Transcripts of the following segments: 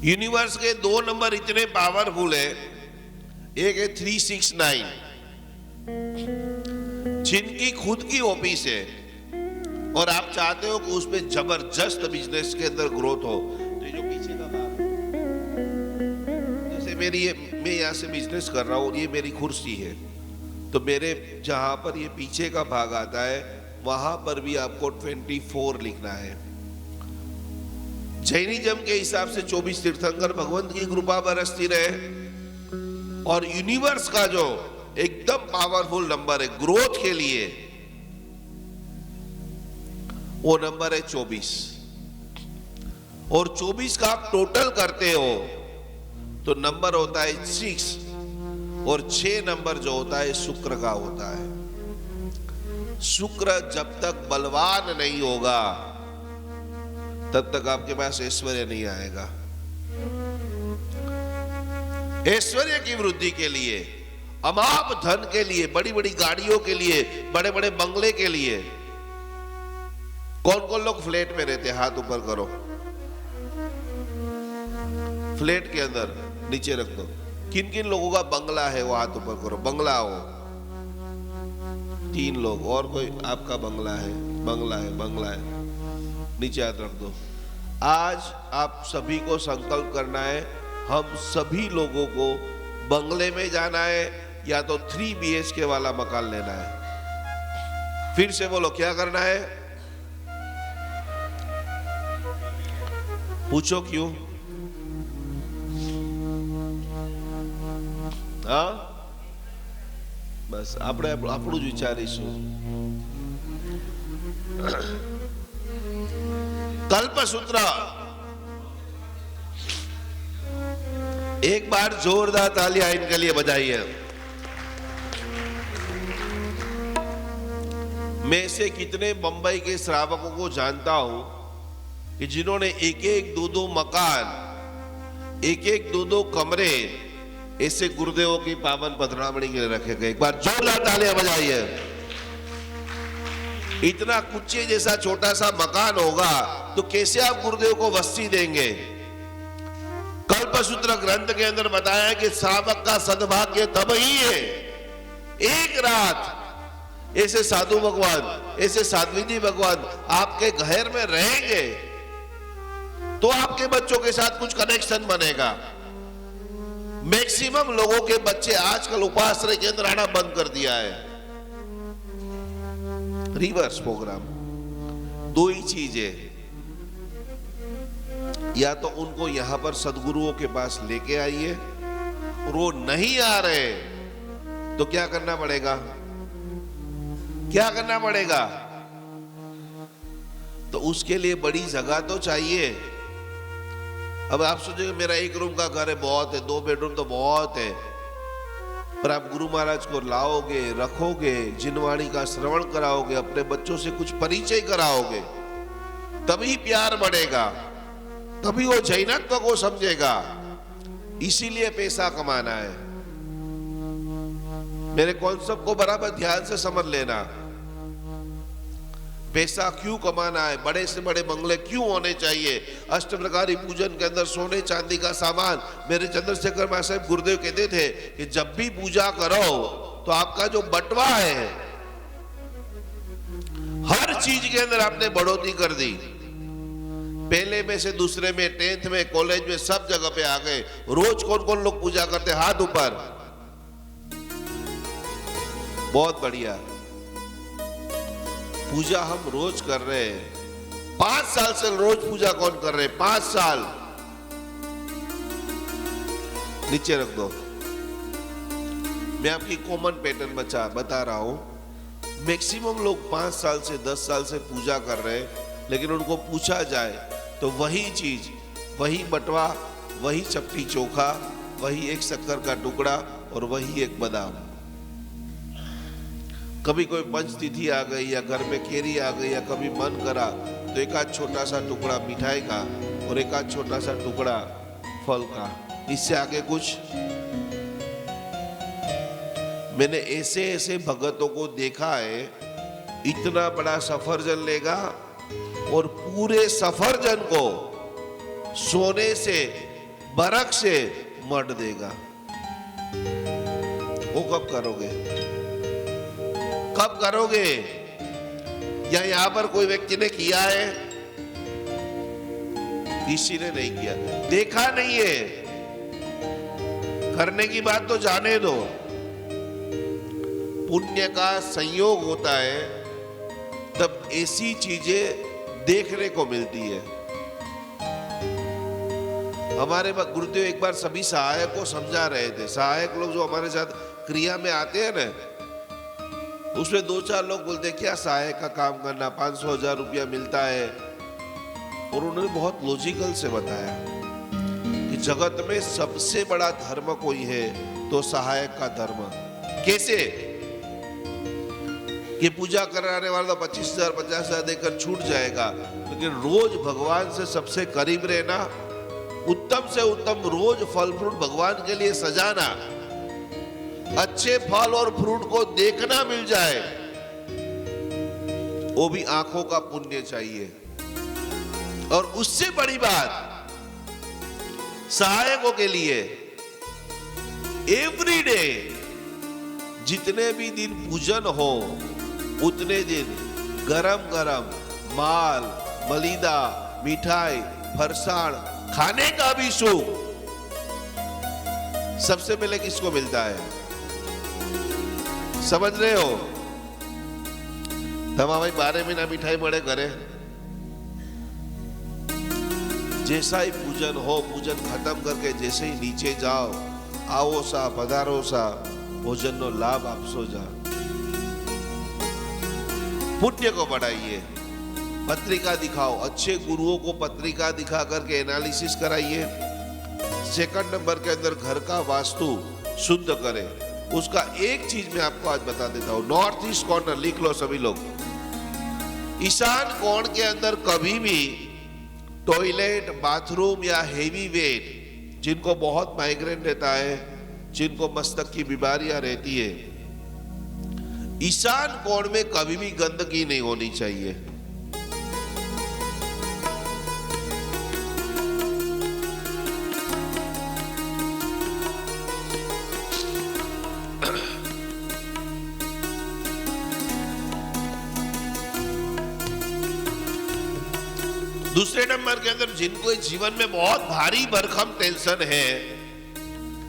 Universe के दो number इतने पावरफुल है, एक है 369 जिनकी खुद की ऑफिस है और आप चाहते हो कि उसमें जबरदस्त बिजनेस के अंदर ग्रोथ हो, तो ये जो पीछे का भाग, जैसे मैं यहाँ से बिजनेस कर रहा हूँ, ये मेरी कुर्सी है, तो मेरे जहां पर ये पीछे का भाग आता है वहां पर भी आपको 24 लिखना है। जैनिज्म के हिसाब से 24 तीर्थंकर भगवंत की कृपा बरसती रहे, और यूनिवर्स का जो एकदम पावरफुल नंबर है ग्रोथ के लिए, वो नंबर है 24। और 24 का आप टोटल करते हो तो नंबर होता है 6, और 6 नंबर जो होता है शुक्र का होता है। शुक्र जब तक बलवान नहीं होगा तब तक आपके पास ऐश्वर्य नहीं आएगा। ऐश्वर्य की वृद्धि के लिए, अमाप धन के लिए, बड़ी बड़ी गाड़ियों के लिए, बड़े बड़े बंगले के लिए, कौन कौन लोग फ्लैट में रहते हैं? हाथ ऊपर करो। फ्लैट के अंदर नीचे रख दो। किन किन लोगों का बंगला है वो हाथ ऊपर करो। बंगला हो 3 लोग, और कोई आपका बंगला है? बंगला है, बंगला है, नीचे हाथ रख दो। आज आप सभी को संकल्प करना है, हम सभी लोगों को बंगले में जाना है या तो 3 BHK वाला मकान लेना है। फिर से बोलो, क्या करना है? पूछो क्यों? हाँ, बस આપણે આપણું જ વિચારીશું। कल्पसूत्र, एक बार जोरदार तालियां इनके लिए बजाइए। मैं से कितने बंबई के श्रावकों को जानता हूं कि जिन्होंने एक एक 2-2 मकान, एक एक 2-2 कमरे ऐसे गुरुदेवों की पावन पधरामणी के लिए रखे गए। एक बार जोरदार तालियां बजाइए। इतना कुच्चे जैसा छोटा सा मकान होगा तो कैसे आप गुरुदेव को वस्ती देंगे? कल्पसूत्र ग्रंथ के अंदर बताया कि श्रावक का सद्भाग्य तब ही है, एक रात ऐसे साधु भगवान, ऐसे साध्वी भगवान आपके घर में रहेंगे तो आपके बच्चों के साथ कुछ कनेक्शन बनेगा। मैक्सिमम लोगों के बच्चे आजकल उपाश्रय के अंदर आना बंद कर दिया है। Reverse programme. 2 ही चीज है, या तो उनको यहां पर सदगुरुओं के पास लेके आइए, और वो नहीं आ रहे तो क्या करना पड़ेगा? क्या करना पड़ेगा? तो उसके लिए बड़ी जगह तो चाहिए। अब आप सोचेंगे मेरा 1 रूम का घर है, बहुत है, 2 बेडरूम तो बहुत है, पर आप गुरु महाराज को लाओगे, रखोगे, जिनवाणी का श्रवण कराओगे, अपने बच्चों से कुछ परिचय कराओगे, तभी प्यार बढ़ेगा, तभी वो जैनत्व को समझेगा। इसीलिए पैसा कमाना है। मेरे कॉन्सेप्ट को बराबर ध्यान से समझ लेना। पैसा क्यों कमाना है? बड़े से बड़े बंगले क्यों होने चाहिए? अष्टप्रकारी पूजन के अंदर सोने चांदी का सामान, मेरे चंद्रशेखर महासाहेब गुरुदेव कहते थे कि जब भी पूजा करो तो आपका जो बटवा है, हर चीज के अंदर आपने बढ़ोतरी कर दी। पहले में से दूसरे में, 10th में, कॉलेज में, सब जगह पे आ गए। रोज कौन कौन लोग पूजा करते? हाथ ऊपर। बहुत बढ़िया। पूजा हम रोज कर रहे हैं। 5 साल से रोज पूजा कौन कर रहे हैं? 5 साल। नीचे रख दो। मैं आपकी कॉमन पैटर्न बता रहा हूं। मैक्सिमम लोग 5 साल से 10 साल से पूजा कर रहे हैं, लेकिन उनको पूछा जाए तो वही चीज, वही बटवा, वही चपटी चोखा, वही एक शक्कर का टुकड़ा और वही एक बादाम। कभी कोई पंचतिथि आ गई या घर में केरी आ गई या कभी मन करा तो एक आध छोटा सा टुकड़ा मिठाई का और एक आध छोटा सा टुकड़ा फल का। इससे आगे कुछ। मैंने ऐसे ऐसे भगतों को देखा है, इतना बड़ा सफरजन लेगा और पूरे सफरजन को सोने से बरक से मड देगा। वो कब करोगे? कब करोगे? या यहां पर कोई व्यक्ति ने किया है? किसी ने नहीं किया, देखा नहीं है। करने की बात तो जाने दो। पुण्य का संयोग होता है तब ऐसी चीजें देखने को मिलती है। हमारे गुरुदेव एक बार सभी सहायक को समझा रहे थे। सहायक लोग जो हमारे साथ क्रिया में आते हैं ना, उसमें 2-4 लोग बोलते हैं क्या सहायक का काम करना, 500-1000 रुपया मिलता है। और उन्होंने बहुत लॉजिकल से बताया कि जगत में सबसे बड़ा धर्म कोई है तो सहायक का धर्म। कैसे? कि पूजा कराने वाला तो 25,000 50,000 देकर छूट जाएगा, लेकिन रोज भगवान से सबसे करीब रहना, उत्तम से उत्तम रोज फल फ्रूट भगवान के लिए सजाना, अच्छे फल और फ्रूट को देखना मिल जाए, वो भी आंखों का पुण्य चाहिए। और उससे बड़ी बात, सहायकों के लिए एवरी डे जितने भी दिन पूजन हो उतने दिन गरम गरम माल, मलीदा, मिठाई, फरसाण खाने का भी सुख सबसे पहले किसको मिलता है? समझ रहे हो? भाई 12 महीना मिठाई बड़े घरे, जैसा ही पूजन हो, पूजन खत्म करके जैसे ही नीचे जाओ, आओ सा पधारो सा, भोजन नो लाभ आप सो जा। पुण्य को बढ़ाइए, पत्रिका दिखाओ, अच्छे गुरुओं को पत्रिका दिखा करके एनालिसिस कराइए। सेकंड नंबर के अंदर घर का वास्तु शुद्ध करें। उसका एक चीज मैं आपको आज बता देता हूं। नॉर्थ ईस्ट कॉर्नर लिख लो सभी लोग। ईशान कोण के अंदर कभी भी टॉयलेट, बाथरूम या हेवी वेट, जिनको बहुत माइग्रेन रहता है, जिनको मस्तक की बीमारियां रहती है, ईशान कोण में कभी भी गंदगी नहीं होनी चाहिए। दूसरे नंबर के अंदर जिनको जीवन में बहुत भारी भरकम टेंशन है,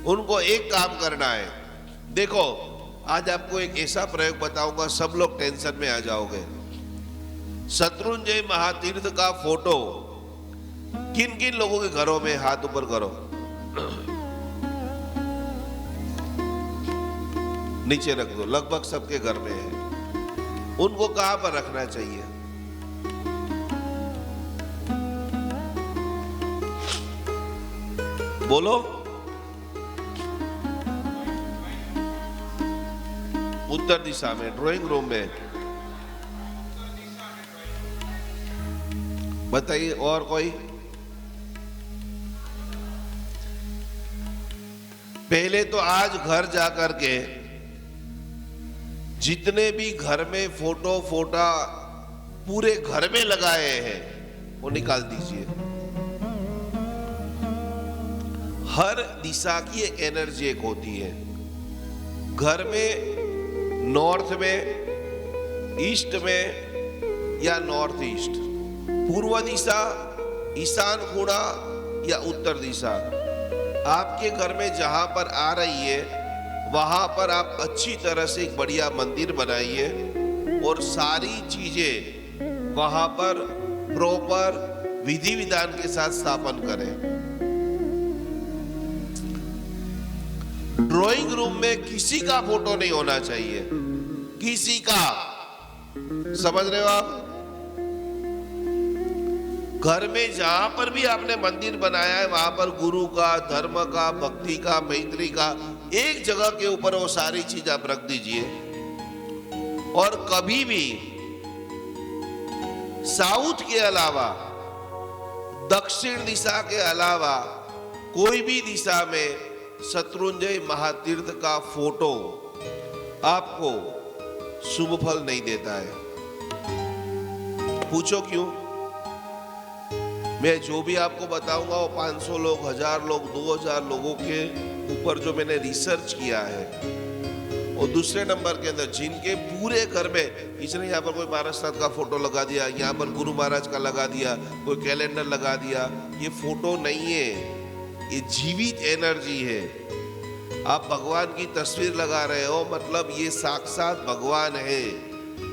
उनको एक काम करना है। देखो, आज आपको एक ऐसा प्रयोग बताऊंगा, सब लोग टेंशन में आ जाओगे। शत्रुंजय महातीर्थ का फोटो किन किन लोगों के घरों में? हाथ ऊपर करो, नीचे रख दो। लगभग सबके घर में है। उनको कहां पर रखना चाहिए? बोलो। उत्तर दिशा में, ड्राइंग रूम में। बताइए और कोई? पहले तो आज घर जाकर के जितने भी घर में फोटो फोटा पूरे घर में लगाए हैं वो निकाल दीजिए। हर दिशा की एक एनर्जी एक होती है। घर में नॉर्थ में, ईस्ट में या नॉर्थ ईस्ट, पूर्व दिशा, ईशान कोना या उत्तर दिशा, आपके घर में जहां पर आ रही है वहां पर आप अच्छी तरह से एक बढ़िया मंदिर बनाइए और सारी चीजें वहां पर प्रॉपर विधि विधान के साथ स्थापन करें। ड्राइंग रूम में किसी का फोटो नहीं होना चाहिए, किसी का। समझ रहे हो आप? घर में जहां पर भी आपने मंदिर बनाया है वहां पर गुरु का, धर्म का, भक्ति का, मैत्री का एक जगह के ऊपर वो सारी चीज आप रख दीजिए। और कभी भी साउथ के अलावा, दक्षिण दिशा के अलावा कोई भी दिशा में शत्रुंजय महातीर्थ का फोटो आपको शुभ फल नहीं देता है। पूछो क्यों? मैं जो भी आपको बताऊंगा वो 500 लोग, 1000 लोग, 2000 लोगों के ऊपर जो मैंने रिसर्च किया है। और दूसरे नंबर के अंदर जिनके पूरे घर में, इसने यहाँ पर कोई महाराज का फोटो लगा दिया, यहाँ पर गुरु महाराज का लगा दिया, कोई कैलेंडर लगा दिया, ये फोटो नहीं है, ये जीवित एनर्जी है। आप भगवान की तस्वीर लगा रहे हो, मतलब ये साक्षात भगवान है।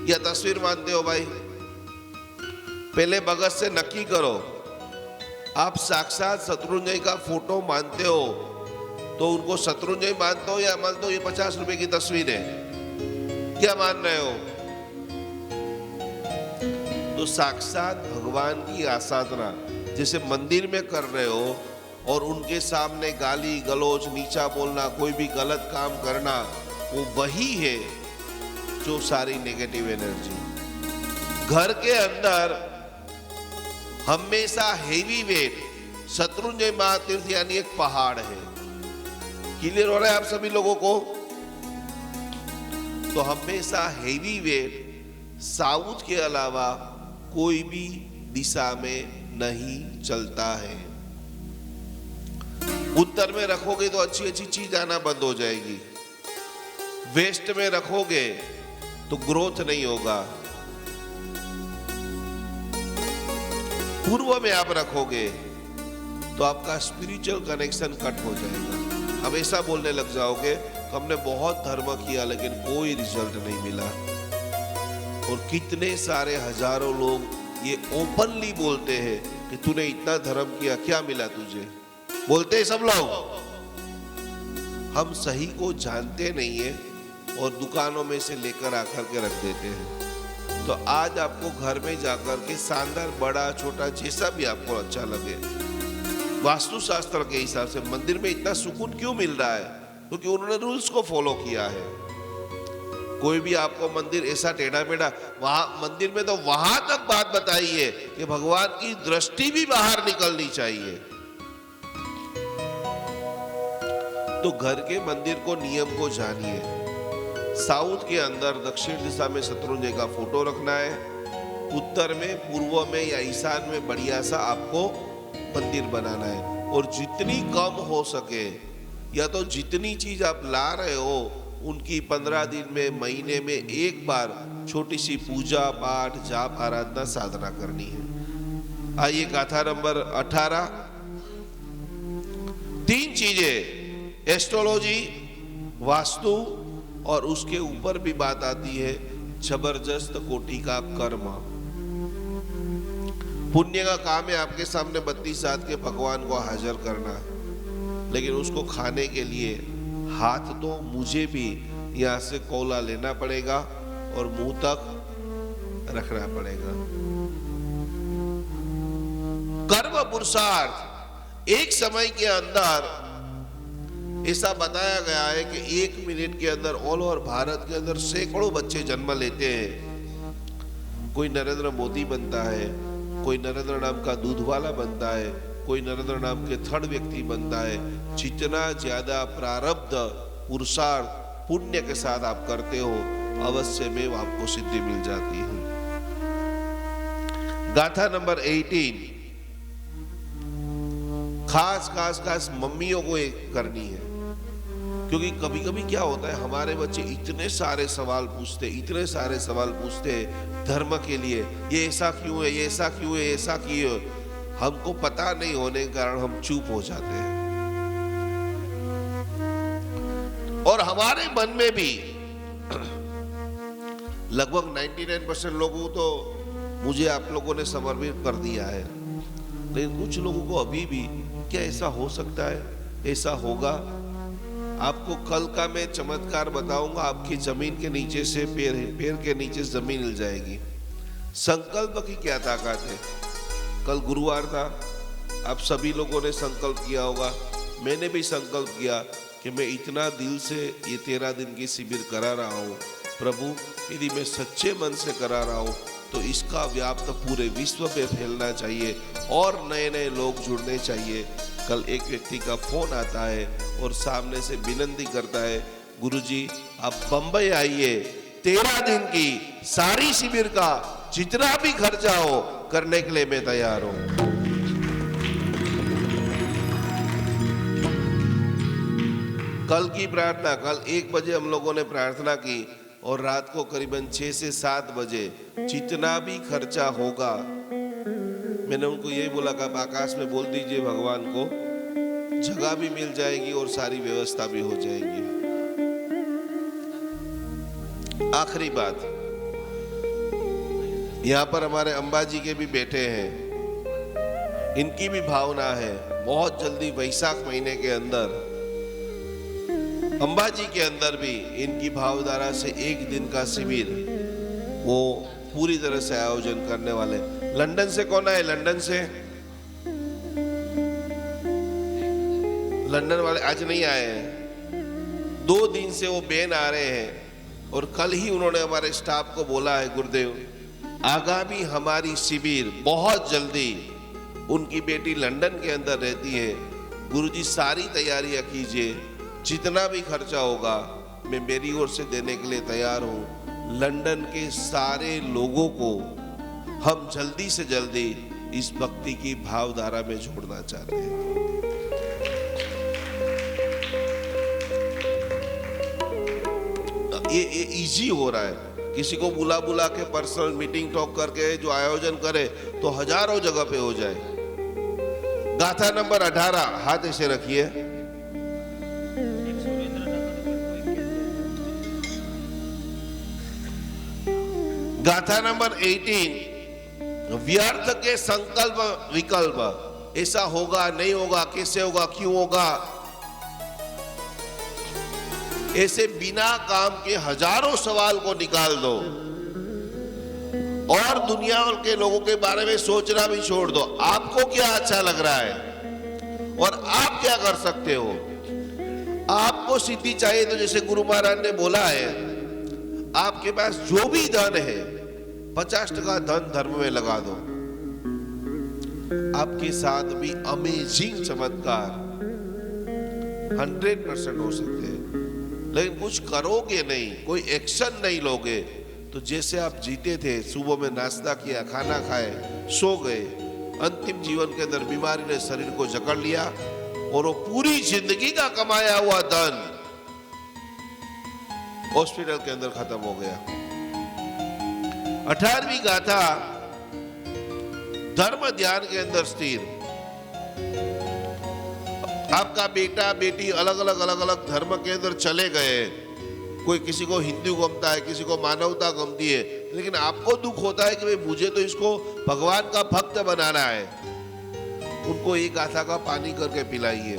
या तस्वीर मानते हो भाई? पहले भगत से नक्की करो, आप साक्षात शत्रुंजय का फोटो मानते हो तो उनको शत्रुंजय मानते हो या मानते हो ये 50 रुपए की तस्वीर है? क्या मान रहे हो? तो साक्षात भगवान की आराधना जैसे मंदिर में कर रहे हो और उनके सामने गाली गलौज, नीचा बोलना, कोई भी गलत काम करना, वो वही है जो सारी नेगेटिव एनर्जी। घर के अंदर हमेशा हेवी वेट, शत्रुंजय महातीर्थ यानी एक पहाड़ है। क्लियर हो रहा है आप सभी लोगों को? तो हमेशा हेवी वेट साउथ के अलावा कोई भी दिशा में नहीं चलता है। उत्तर में रखोगे तो अच्छी अच्छी चीज आना बंद हो जाएगी, वेस्ट में रखोगे तो ग्रोथ नहीं होगा, पूर्व में आप रखोगे तो आपका स्पिरिचुअल कनेक्शन कट हो जाएगा। हमेशा बोलने लग जाओगे तो हमने बहुत धर्म किया लेकिन कोई रिजल्ट नहीं मिला। और कितने सारे हजारों लोग ये ओपनली बोलते हैं कि तूने इतना धर्म किया, क्या मिला तुझे? बोलते हैं सब लोग। हम सही को जानते नहीं है और दुकानों में से लेकर आकर के रख देते हैं। तो आज आपको घर में जाकर के शानदार, बड़ा छोटा, जैसा भी आपको अच्छा लगे, वास्तुशास्त्र के हिसाब से मंदिर में इतना सुकून क्यों मिल रहा है? क्योंकि उन्होंने रूल्स को फॉलो किया है। कोई भी आपको मंदिर ऐसा टेढ़ा मेढ़ा, वहां मंदिर में तो वहां तक बात बताई है कि भगवान की दृष्टि भी बाहर निकलनी चाहिए। तो घर के मंदिर को, नियम को जानिए। साउथ के अंदर दक्षिण दिशा में शत्रुंजय का फोटो रखना है, उत्तर में, पूर्व में या ईशान में बढ़िया सा आपको मंदिर बनाना है। और जितनी कम हो सके, या तो जितनी चीज आप ला रहे हो उनकी 15 दिन में, महीने में एक बार छोटी सी पूजा पाठ, जाप, आराधना, साधना करनी है। आइए गाथा नंबर 18। 3 चीजें, एस्ट्रोलॉजी, वास्तु और उसके ऊपर भी बात आती है जबरदस्त कोटि का कर्म। पुण्य का काम है आपके सामने 32 हाथ के भगवान को हाजिर करना, लेकिन उसको खाने के लिए हाथ तो मुझे भी यहाँ से कोला लेना पड़ेगा और मुंह तक रखना पड़ेगा। कर्म पुरुषार्थ, एक समय के अंदर ऐसा बताया गया है कि 1 मिनट के अंदर ऑल ओवर भारत के अंदर सैकड़ों बच्चे जन्म लेते हैं। कोई नरेंद्र मोदी बनता है, कोई नरेंद्र नाम का दूध वाला बनता है, कोई नरेंद्र नाम के थर्ड व्यक्ति बनता है। जितना ज्यादा प्रारब्ध, पुरुषार्थ, पुण्य के साथ आप करते हो, अवश्य में आपको सिद्धि मिल जाती है। गाथा नंबर 18 खास मम्मियों को एक करनी है, क्योंकि कभी कभी क्या होता है, हमारे बच्चे इतने सारे सवाल पूछते हैं धर्म के लिए, ये ऐसा क्यों है, ये ऐसा क्यों है, ऐसा क्यों है। हमको पता नहीं होने के कारण हम चुप हो जाते हैं। और हमारे मन में भी लगभग 99% लोगों तो मुझे आप लोगों ने समर्पित कर दिया है, लेकिन कुछ लोगों को अभी भी क्या ऐसा हो सकता है, ऐसा होगा। आपको कल का मैं चमत्कार बताऊंगा, आपकी जमीन के नीचे से पैर के नीचे जमीन हिल जाएगी। संकल्प की क्या ताकत है। कल गुरुवार था, आप सभी लोगों ने संकल्प किया होगा, मैंने भी संकल्प किया कि मैं इतना दिल से ये 13 दिन की शिविर करा रहा हूँ। प्रभु, यदि मैं सच्चे मन से करा रहा हूँ तो इसका व्याप्त पूरे विश्व में फैलना चाहिए और नए नए लोग जुड़ने चाहिए। कल एक व्यक्ति का फोन आता है और सामने से विनती करता है, गुरुजी आप बंबई आइए, 13 दिन की सारी शिविर का जितना भी खर्चा हो करने के लिए मैं तैयार हूं। कल की प्रार्थना, कल 1 बजे हम लोगों ने प्रार्थना की और रात को करीबन 6 से 7 बजे जितना भी खर्चा होगा, मैंने उनको यही बोला कि आप आकाश में बोल दीजिए भगवान को, जगह भी मिल जाएगी और सारी व्यवस्था भी हो जाएगी। आखिरी बात, यहाँ पर हमारे अंबाजी के भी बेटे हैं, इनकी भी भावना है बहुत जल्दी वैशाख महीने के अंदर अंबाजी के अंदर भी इनकी भावधारा से 1 दिन का शिविर वो पूरी तरह से आयोजन करने वाले। लंदन से कौन आए? लंदन से लंदन वाले आज नहीं आए हैं, 2 दिन से वो बहन आ रहे हैं और कल ही उन्होंने हमारे स्टाफ को बोला है, गुरुदेव आगामी हमारी शिविर बहुत जल्दी, उनकी बेटी लंदन के अंदर रहती है, गुरुजी सारी तैयारियां कीजिए, जितना भी खर्चा होगा मैं मेरी ओर से देने के लिए तैयार हूं। लंदन के सारे लोगों को हम जल्दी से जल्दी इस भक्ति की भावधारा में जोड़ना चाहते हैं। ये इजी हो रहा है, किसी को बुला बुला के पर्सनल मीटिंग टॉक करके जो आयोजन करे तो हजारों जगह पे हो जाए। गाथा नंबर 18, हाथ ऐसे रखिए। गाथा नंबर 18, व्यर्थ के संकल्प विकल्प, ऐसा होगा नहीं होगा, कैसे होगा, क्यों होगा, ऐसे बिना काम के हजारों सवाल को निकाल दो और दुनिया के लोगों के बारे में सोचना भी छोड़ दो। आपको क्या अच्छा लग रहा है और आप क्या कर सकते हो? आपको सिद्धि चाहिए तो जैसे गुरु महाराज ने बोला है, आपके पास जो भी धन है 50% धन धर्म में लगा दो, आपके साथ भी अमेजिंग चमत्कार 100% हो सकते हैं। लेकिन कुछ करोगे नहीं, कोई एक्शन नहीं लोगे, तो जैसे आप जीते थे, सुबह में नाश्ता किया, खाना खाए, सो गए, अंतिम जीवन के अंदर बीमारी ने शरीर को जकड़ लिया और वो पूरी जिंदगी का कमाया हुआ धन हॉस्पिटल के अंदर खत्म हो गया। 18वीं गाथा, धर्म ध्यान के अंदर स्थिर। आपका बेटा बेटी अलग अलग धर्म के अंदर चले गए, कोई किसी को हिंदू गमता है, किसी को मानवता गमती है, लेकिन आपको दुख होता है कि भाई मुझे तो इसको भगवान का भक्त बनाना है। उनको एक गाथा का पानी करके पिलाइए।